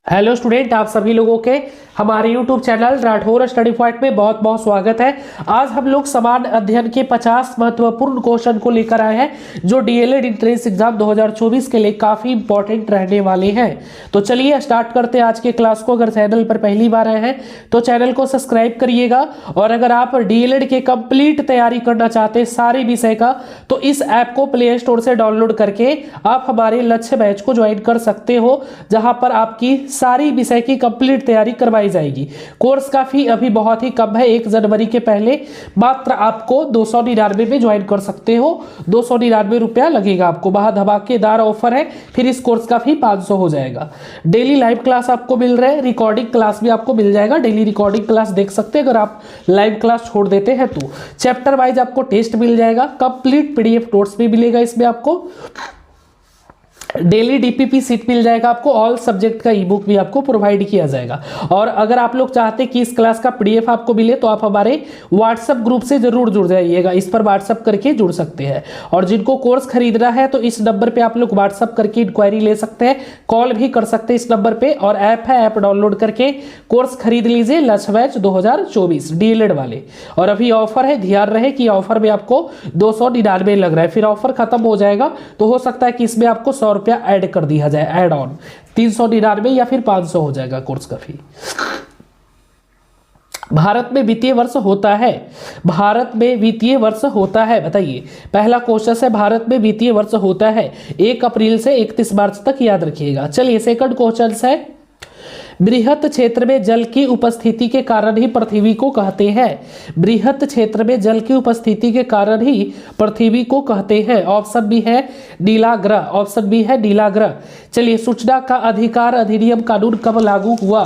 Hello student, आप सभी लोगों के हमारे YouTube channel Rathore study point में बहुत बहुत स्वागत है। आज हम लोग समान अध्ययन के 50 महत्वपूर्ण क्वेश्चन को लेकर आए हैं जो डीएलएड एंट्रेंस एग्जाम 2024 के लिए काफी इंपॉर्टेंट रहने वाले हैं। तो चलिए स्टार्ट करते हैं आज के क्लास को। अगर चैनल पर पहली बार आए हैं तो चैनल को सब्सक्राइब करिएगा, और अगर आप डीएलएड के कंप्लीट तैयारी करना चाहते हैं सारे विषय का, तो इस ऐप को प्ले स्टोर से डाउनलोड करके आप हमारे लक्ष्य बैच को ज्वाइन कर सकते हो, जहां पर आपकी सारी विषय की कंप्लीट तैयारी करवाई जाएगी। कोर्स का फी अभी बहुत ही कम है, 1 जनवरी के पहले मात्र आपको 299 में ज्वाइन कर सकते हो। 299 रुपया लगेगा आपको, बहुत धमाकेदार ऑफर है। फिर इस कोर्स का फी 500 हो जाएगा। डेली लाइव क्लास आपको मिल रहा है, रिकॉर्डिंग क्लास भी आपको मिल जाएगा। डेली रिकॉर्डिंग क्लास देख सकते हैं अगर आप लाइव क्लास छोड़ देते हैं तो। चैप्टर वाइज आपको टेस्ट मिल जाएगा, कंप्लीट पीडीएफ नोट्स भी मिलेगा इसमें आपको। डेली डीपीपी सीट मिल जाएगा आपको, ऑल सब्जेक्ट का ई बुक भी आपको प्रोवाइड किया जाएगा। और अगर आप लोग चाहते हैं कि इस क्लास का पीडीएफ आपको मिले तो आप हमारे व्हाट्सएप ग्रुप से जरूर जुड़ जाइएगा। इस पर व्हाट्सएप करके जुड़ सकते हैं। और जिनको कोर्स खरीदना है तो इस नंबर पे आप लोग व्हाट्सएप करके इंक्वायरी ले सकते हैं, कॉल भी कर सकते हैं इस नंबर पे। और ऐप है, ऐप डाउनलोड करके कोर्स खरीद लीजिए, लक्ष्य बैच 2024 डीएलएड वाले। और अभी ऑफर है, ध्यान रहे कि ऑफर में आपको 299 लग रहा है, फिर ऑफर खत्म हो जाएगा तो हो सकता है कि इसमें आपको 100 रुपया ऐड कर दिया जाए, ऐड ऑन 399 या फिर 500 हो जाएगा कोर्स का फी। भारत में वित्तीय वर्ष होता है, भारत में वित्तीय वर्ष होता है, बताइए। पहला क्वेश्चन है, भारत में वित्तीय वर्ष होता है 1 अप्रैल से 31 मार्च तक, याद रखिएगा। चलिए सेकंड क्वेश्चन है, बृहत क्षेत्र में जल की उपस्थिति के कारण ही पृथ्वी को कहते हैं। बृहत क्षेत्र में जल की उपस्थिति के कारण ही पृथ्वी को कहते हैं। ऑप्शन बी है नीला ग्रह, ऑप्शन बी है नीला ग्रह। चलिए, सूचना का अधिकार अधिनियम कानून कब लागू हुआ?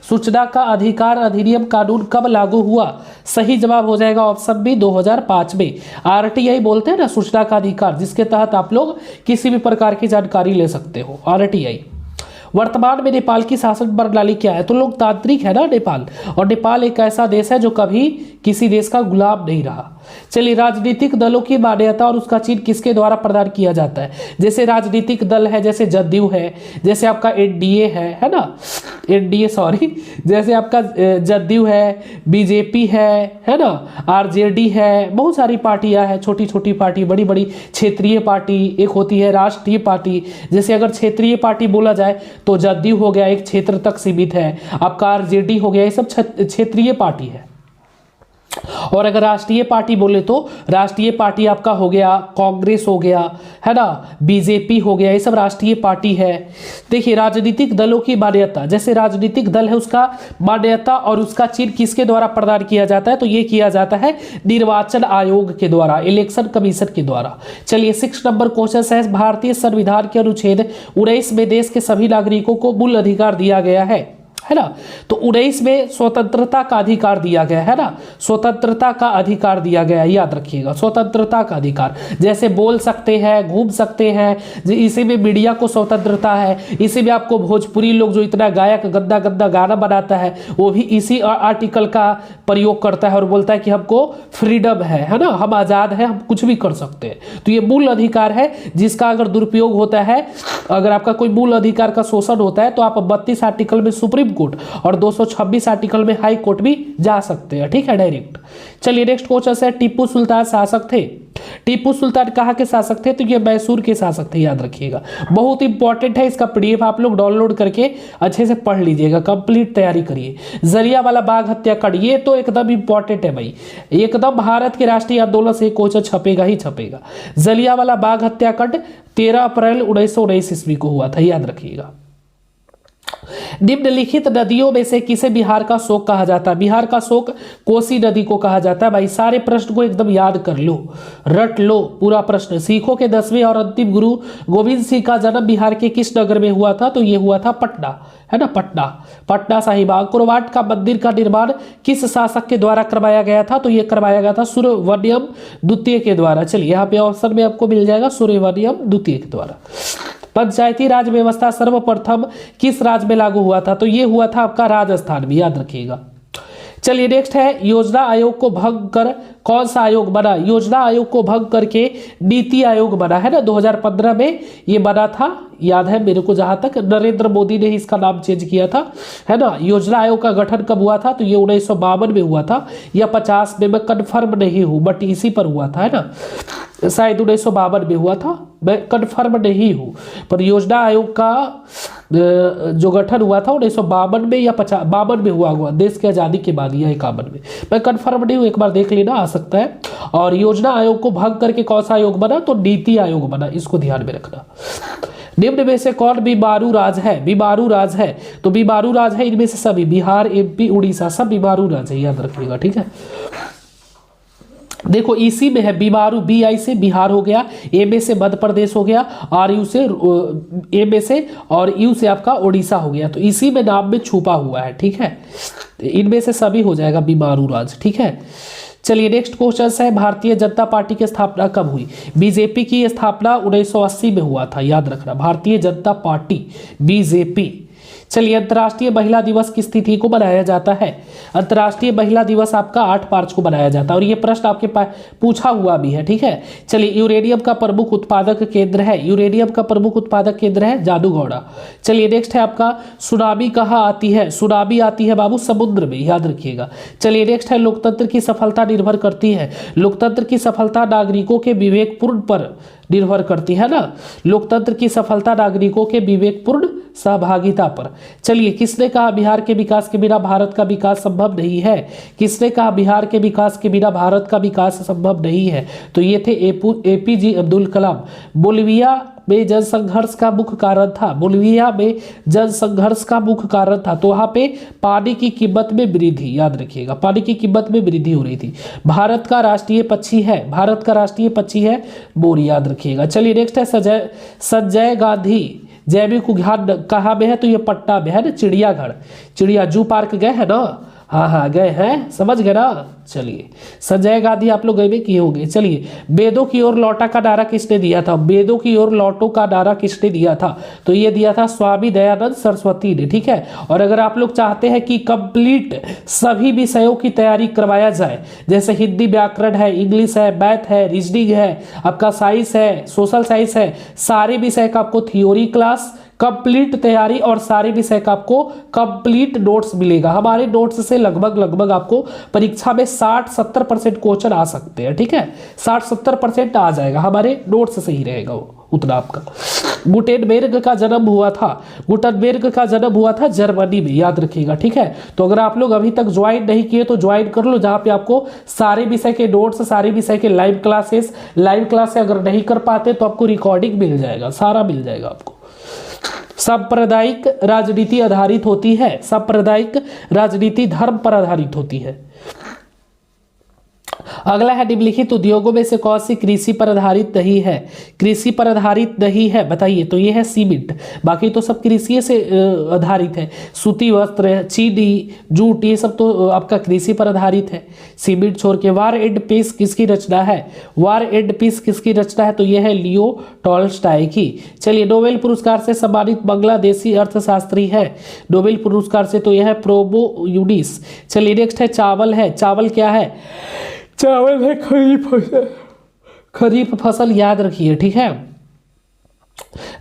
सूचना का अधिकार अधिनियम कानून कब लागू हुआ? सही जवाब हो जाएगा ऑप्शन बी 2005 में। आरटीआई बोलते हैं ना, सूचना का अधिकार, जिसके तहत आप लोग किसी भी प्रकार की जानकारी ले सकते हो, आरटीआई। वर्तमान में नेपाल की शासन प्रणाली क्या है? तो लोकतांत्रिक है ना नेपाल, और नेपाल एक ऐसा देश है जो कभी किसी देश का गुलाम नहीं रहा। चलिए, राजनीतिक दलों की मान्यता और उसका चिन्ह किसके द्वारा प्रदान किया जाता है? जैसे राजनीतिक दल है, जैसे जदयू है, जैसे आपका एनडीए है ना, एनडीए सॉरी, जैसे आपका जदयू है, बीजेपी है ना, आरजेडी है, बहुत सारी पार्टियां हैं, छोटी छोटी पार्टी, बड़ी बड़ी क्षेत्रीय पार्टी, एक होती है राष्ट्रीय पार्टी। जैसे अगर क्षेत्रीय पार्टी बोला जाए तो जदयू हो गया, एक क्षेत्र तक सीमित है, आपका आरजेडी हो गया, ये सब क्षेत्रीय पार्टी है। और अगर राष्ट्रीय पार्टी बोले तो राष्ट्रीय पार्टी आपका हो गया कांग्रेस हो गया, है ना, बीजेपी हो गया, ये सब राष्ट्रीय पार्टी है। देखिए, राजनीतिक दलों की मान्यता, जैसे राजनीतिक दल है उसका मान्यता और उसका चिन्ह किसके द्वारा प्रदान किया जाता है? तो ये किया जाता है निर्वाचन आयोग के द्वारा, इलेक्शन कमीशन के द्वारा। चलिए 6 नंबर क्वेश्चन है, भारतीय संविधान के अनुच्छेद 19 में देश के सभी नागरिकों को मूल अधिकार दिया गया है ना। तो 19 में स्वतंत्रता का अधिकार दिया गया है ना, स्वतंत्रता का अधिकार दिया गया है, याद रखिएगा, स्वतंत्रता का अधिकार। जैसे बोल सकते हैं, घूम सकते हैं, इसी में मीडिया को स्वतंत्रता है, इसी में आपको भोजपुरी लोग जो इतना गायक गंदा गंदा गाना बनाता है वो भी इसी आर्टिकल का प्रयोग करता है और बोलता है कि हमको फ्रीडम है ना, हम आज़ाद हैं, हम कुछ भी कर सकते हैं। तो ये मूल अधिकार है, जिसका अगर दुरुपयोग होता है, अगर आपका कोई मूल अधिकार का शोषण होता है तो आप 32 आर्टिकल में सुप्रीम कोर्ट और 226 आर्टिकल में हाई कोर्ट भी जा सकते हैं, ठीक है, डायरेक्ट। चलिए नेक्स्ट क्वेश्चन है, टीपू सुल्तान शासक थे। टीपू सुल्तान कहाँ के शासक थे? तो ये मैसूर के शासक थे, याद रखिएगा। बहुत इंपॉर्टेंट है, इसका पीडीएफ आप लोग डाउनलोड करके अच्छे से पढ़ लीजिएगा, कंप्लीट तैयारी करिए। जलियांवाला बाग हत्याकांड, ये तो एकदम इंपॉर्टेंट है भाई, एकदम भारत के राष्ट्रीय आंदोलन से क्वेश्चन छपेगा ही छपेगा। जलियांवाला बाग हत्याकांड 13 अप्रैल 1919 ईस्वी को हुआ था, याद रखिएगा। निम्नलिखित नदियों में से किसे बिहार का शोक कहा जाता है? बिहार का शोक कोसी नदी को कहा जाता है। भाई सारे प्रश्न को एकदम याद कर लो, रट लो पूरा प्रश्न। सिखों के 10वें और अंतिम गुरु गोविंद सिंह का जन्म बिहार के किस नगर में हुआ था? तो ये हुआ था पटना, है ना, पटना, पटना साहिब। अंकुरवाट का मंदिर का निर्माण किस शासक के द्वारा करवाया गया था? तो ये करवाया गया था सूर्यवर्मन द्वितीय के द्वारा। चलिए यहाँ पे ऑप्शन में आपको मिल जाएगा सूर्यवर्मन द्वितीय के द्वारा। पंचायती राज व्यवस्था सर्वप्रथम किस राज्य में लागू हुआ था? तो ये हुआ था आपका राजस्थान में, याद रखिएगा। चलिए नेक्स्ट है, योजना आयोग को भंग कर कौन सा आयोग बना? योजना आयोग को भंग करके नीति आयोग बना है ना, 2015 में ये बना था, याद है मेरे को, जहां तक नरेंद्र मोदी ने ही इसका नाम चेंज किया था, है ना। योजना आयोग का गठन कब हुआ था? तो ये 1952 में हुआ था या 50 में, मैं कन्फर्म नहीं हूं, बट इसी पर हुआ था, है ना, शायद 1952 में हुआ था, मैं कन्फर्म नहीं हूं। पर योजना आयोग का जो गठन हुआ था 1952 में या 52 में हुआ देश की आज़ादी के बाद या 51 में, मैं कन्फर्म नहीं हूँ, एक बार देख लेना, आ सकता है। और योजना आयोग को भंग करके कौन सा आयोग बना? तो नीति आयोग बना, इसको ध्यान में रखना। निम्न में से कौन बीमारू राज है? बीमारू राज है, तो बीमारू राज है इनमें से सभी, बिहार, एमपी, उड़ीसा, सब बीमारू राज है, याद रखिएगा, ठीक है। देखो इसी में है बीमारू, BI से बिहार हो गया, MA से मध्य प्रदेश हो गया, RU से MA से, और U से आपका उड़ीसा हो गया, तो इसी में नाम में छुपा हुआ है, ठीक है। इनमें से सभी हो जाएगा बीमारू राज, ठीक है। चलिए नेक्स्ट क्वेश्चन है, भारतीय जनता पार्टी की स्थापना कब हुई? बीजेपी की स्थापना 1980 में हुआ था, याद रखना, भारतीय जनता पार्टी, BJP। चलिए अंतर्राष्ट्रीय महिला दिवस किस तिथि को मनाया जाता है? अंतर्राष्ट्रीय महिला दिवस आपका 8 मार्च को मनाया जाता है, और ये प्रश्न आपके पास पूछा हुआ भी है, ठीक है। चलिए यूरेनियम का प्रमुख उत्पादक केंद्र है, यूरेनियम का प्रमुख उत्पादक केंद्र है जादूगौड़ा। चलिए नेक्स्ट है आपका, सुनामी कहाँ आती है? सुनामी आती है बाबू समुद्र में, याद रखिएगा। चलिए नेक्स्ट है, लोकतंत्र की सफलता निर्भर करती है, लोकतंत्र की सफलता नागरिकों के विवेकपूर्ण पर निर्भर करती है ना, लोकतंत्र की सफलता नागरिकों के विवेकपूर्ण सहभागिता पर। चलिए किसने कहा बिहार के विकास के बिना भारत का विकास संभव नहीं है? किसने कहा बिहार के विकास के बिना भारत का विकास संभव नहीं है? तो ये थे APJ अब्दुल कलाम। बोलिविया में जनसंघर्ष का मुख्य कारण था, बोलिविया में जनसंघर्ष का मुख्य कारण था, तो वहां पे पानी की कीमत में वृद्धि, याद रखिएगा, पानी की कीमत में वृद्धि हो रही थी। भारत का राष्ट्रीय पक्षी है, भारत का राष्ट्रीय पक्षी है मोर, याद रखिएगा। चलिए नेक्स्ट है, संजय गांधी जैविक उद्यान कहाँ में है? तो ये पटना में है ना, चिड़ियाघर, चिड़िया जू पार्क गए हैं ना, हाँ गए हैं, समझ गए ना। चलिए संजय गांधी आप लोग गए में किए होंगे। चलिए वेदों की ओर लौटा का नारा किसने दिया था? वेदों की ओर लौटो का नारा किसने दिया था? तो ये दिया था स्वामी दयानंद सरस्वती ने, ठीक है। और अगर आप लोग चाहते हैं कि कंप्लीट सभी विषयों की तैयारी करवाया जाए, जैसे हिंदी व्याकरण है, इंग्लिश है, मैथ है, रीजनिंग है, आपका साइंस है, सोशल साइंस है, सारे विषय का आपको थ्योरी क्लास, कंप्लीट तैयारी और सारे विषय का आपको कंप्लीट नोट्स मिलेगा। हमारे नोट्स से लगभग आपको परीक्षा में 60-70% क्वेश्चन आ सकते हैं, ठीक है, 60-70% आ जाएगा, हमारे नोट्स से ही रहेगा वो उतना आपका। गुटेनबर्ग का जन्म हुआ था, गुटेनबर्ग का जन्म हुआ था जर्मनी में, याद रखिएगा, ठीक है। तो अगर आप लोग अभी तक ज्वाइन नहीं किए तो ज्वाइन कर लो, जहां पे आपको सारे विषय के नोट्स, सारे विषय के लाइव क्लासेस अगर नहीं कर पाते तो आपको रिकॉर्डिंग मिल जाएगा, सारा मिल जाएगा आपको। सांप्रदायिक राजनीति आधारित होती है, सांप्रदायिक राजनीति धर्म पर आधारित होती है। अगला है, निम्नलिखित उद्योगों में से कौन सी कृषि पर आधारित नहीं है? कृषि पर आधारित नहीं है, बताइए। तो ये है सीमेंट, बाकी तो सब कृषि से आधारित है। सूती वस्त्र, चीनी, जूट, ये सब तो आपका कृषि पर आधारित है, सीमेंट छोड़ के। वार एंड पीस किसकी रचना है? वार एंड पीस किसकी रचना है? तो यह है लियो टॉल्स्टॉय की। चलिए नोबेल पुरस्कार से सम्मानित बांग्लादेशी अर्थशास्त्री है, नोबेल पुरस्कार से, तो यह है प्रोबो यूनिस। चलिए नेक्स्ट है, चावल है, चावल क्या है? चावल है खरीफ फसल, खरीफ फसल, याद रखिए, ठीक है।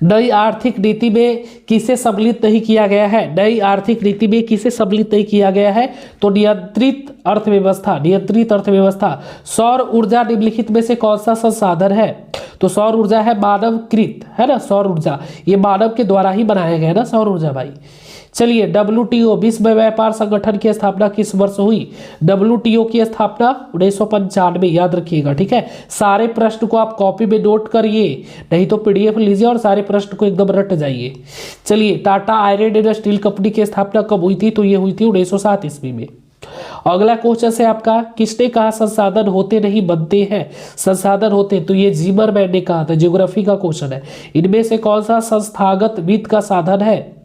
नई आर्थिक नीति में किसे सम्मिलित नहीं किया गया है? नई आर्थिक नीति में किसे सम्मिलित नहीं किया गया है? तो नियंत्रित अर्थव्यवस्था, नियंत्रित अर्थव्यवस्था। सौर ऊर्जा निम्नलिखित में से कौन सा संसाधन है? तो सौर ऊर्जा है मानवकृत, है ना, सौर ऊर्जा ये मानव के द्वारा ही बनाया गया ना सौर ऊर्जा भाई। चलिए WTO विश्व व्यापार संगठन की स्थापना किस वर्ष हुई? WTO की स्थापना 1995, याद रखिएगा, ठीक है। सारे प्रश्न को आप कॉपी में नोट करिए, नहीं तो PDF लीजिए और सारे प्रश्न को एकदम रट जाइए। चलिए Tata iron and steel company की स्थापना कब हुई थी? तो ये हुई थी 1907 ईस्वी में। अगला क्वेश्चन है आपका, किसने कहा संसाधन होते नहीं बनते हैं? संसाधन होते, तो ये जिमरमैन ने कहा था, ज्योग्राफी का क्वेश्चन है। इनमें से कौन सा संस्थागत वित्त का साधन है?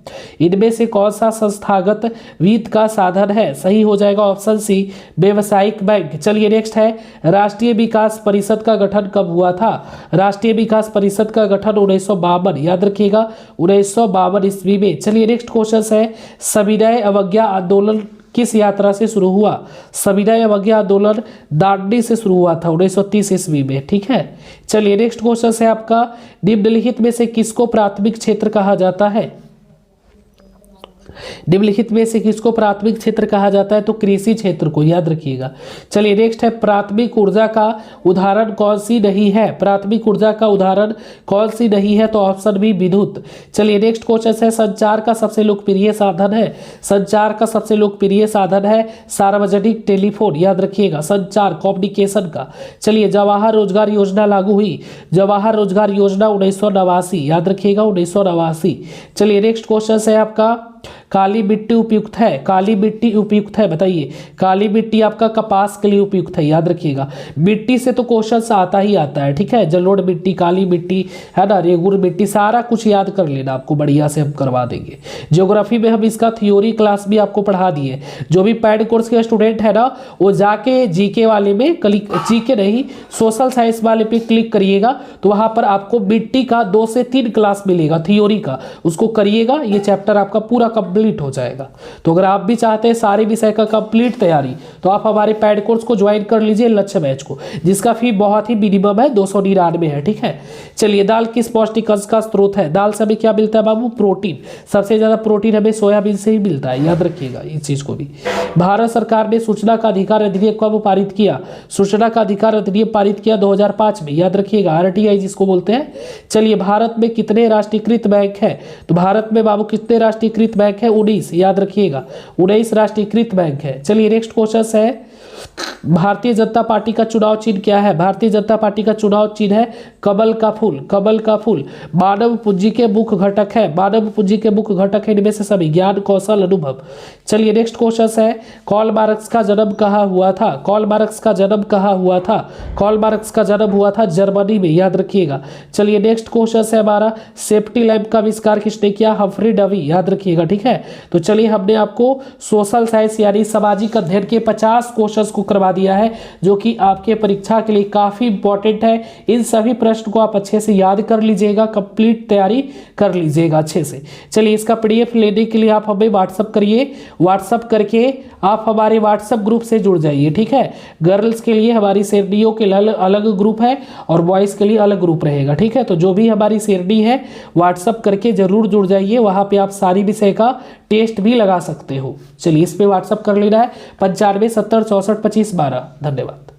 इनमें से कौन सा संस्थागत वित्त का साधन है? सही हो जाएगा ऑप्शन सी, व्यवसायिक बैंक। चलिए नेक्स्ट है, राष्ट्रीय विकास परिषद का गठन कब हुआ था? राष्ट्रीय विकास परिषद का गठन 1952, याद रखिएगा, 1952 ईस्वी में। चलिए नेक्स्ट क्वेश्चन है, सविनय अवज्ञा आंदोलन किस यात्रा से शुरू हुआ? सविनय अवज्ञा आंदोलन दांडी से शुरू हुआ था 1930 ईस्वी में। ठीक है, चलिए नेक्स्ट क्वेश्चन है आपका, निम्नलिखित में से किसको प्राथमिक क्षेत्र कहा जाता है? निम्नलिखित में से किसको प्राथमिक क्षेत्र कहा जाता है? तो कृषि क्षेत्र को, याद रखिएगा। चलिए नेक्स्ट है, प्राथमिक ऊर्जा का उदाहरण कौन सी नहीं है? प्राथमिक ऊर्जा का उदाहरण कौन सी नहीं है? तो ऑप्शन बी विद्युत। चलिए नेक्स्ट क्वेश्चन है, संचार का सबसे लोकप्रिय साधन है? संचार का सबसे लोकप्रिय साधन है सार्वजनिक टेलीफोन, याद रखिएगा, संचार कम्युनिकेशन का। चलिए जवाहर रोजगार योजना लागू हुई, जवाहर रोजगार योजना 1989, याद रखिएगा 1989। चलिए नेक्स्ट क्वेश्चन है आपका, काली मिट्टी उपयुक्त है? काली मिट्टी उपयुक्त है, बताइए। काली मिट्टी आपका कपास के लिए उपयुक्त है, याद रखिएगा। मिट्टी से तो क्वेश्चन आता ही आता है, ठीक है, जलोढ़ मिट्टी, काली मिट्टी, है ना, रेगुर मिट्टी, सारा कुछ याद कर लेना, आपको बढ़िया से हम करवा देंगे। ज्योग्राफी में हम इसका थ्योरी क्लास भी आपको पढ़ा दिए। जो भी पैड कोर्स के स्टूडेंट है ना, वो जाके जीके वाले में क्लिक, जीके नहीं सोशल साइंस वाले पे क्लिक करिएगा, तो वहां पर आपको मिट्टी का 2 से 3 क्लास मिलेगा थ्योरी का, उसको करिएगा, ये चैप्टर आपका पूरा कंप्लीट हो जाएगा। तो अगर आप भी चाहते हैं सारे विषय का कंप्लीट तैयारी, तो आप हमारे पैड कोर्स को ज्वाइन कर लीजिए, लक्ष्य बैच को, जिसका फी बहुत ही मिनिमम है, 299 है। ठीक है, चलिए दाल किस पौष्टिक अंश का स्रोत है? दाल से हमें क्या मिलता है बाबू? प्रोटीन। सबसे ज्यादा प्रोटीन हमें सोयाबीन से ही मिलता है, याद रखिएगा इस चीज को भी। भारत सरकार ने सूचना का अधिकार अधिनियम कब पारित किया? सूचना का अधिकार अधिनियम पारित किया 2005 में, याद रखिएगा, RTI जिसको बोलते हैं। चलिए भारत में कितने राष्ट्रीयकृत बैंक है? तो भारत में बाबू कितने राष्ट्रीयकृत बैंक है? 19, याद रखिएगा 19 राष्ट्रीयकृत बैंक है। चलिए नेक्स्ट क्वेश्चन है, भारतीय जनता पार्टी का चुनाव चिन्ह क्या है? भारतीय जनता पार्टी का चुनाव चिन्ह है कमल का फूल, कमल का फूल। मानव पूंजी के मुख्य घटक है, मानव पूंजी के मुख्य घटक है इनमें से सभी, ज्ञान, कौशल, अनुभव। चलिए नेक्स्ट क्वेश्चन है, कार्ल मार्क्स का जन्म कहाँ हुआ था? कार्ल मार्क्स का जन्म कहाँ हुआ था? कार्ल मार्क्स का जन्म हुआ था जर्मनी में, याद रखिएगा। चलिए नेक्स्ट क्वेश्चन है हमारा, सेफ्टी लैंप का आविष्कार किसने किया? हम्फ्री डेवी, याद रखिएगा। ठीक है, तो चलिए हमने आपको सोशल साइंस यानी सामाजिक अध्ययन के 50 क्वेश्चंस को करवा दिया है, जो कि आपके परीक्षा के लिए काफी इंपॉर्टेंट है। इन सभी प्रश्न को आप अच्छे से याद कर लीजिएगा, कंप्लीट तैयारी कर लीजिएगा अच्छे से। चलिए इसका PDF लेने के लिए आप हमें व्हाट्सअप करिए, व्हाट्सअप करके आप हमारे व्हाट्सअप ग्रुप से जुड़ जाइए। ठीक है, गर्ल्स के लिए हमारी श्रेणियों के अलग ग्रुप है और बॉयज के लिए अलग ग्रुप रहेगा। ठीक है, तो जो भी हमारी श्रेणी है व्हाट्सअप करके जरूर जुड़ जाइए, वहां पे आप सारी विषय का टेस्ट भी लगा सकते हो। चलिए इस पे व्हाट्सअप कर लेना है 95 70 64 25 12। धन्यवाद।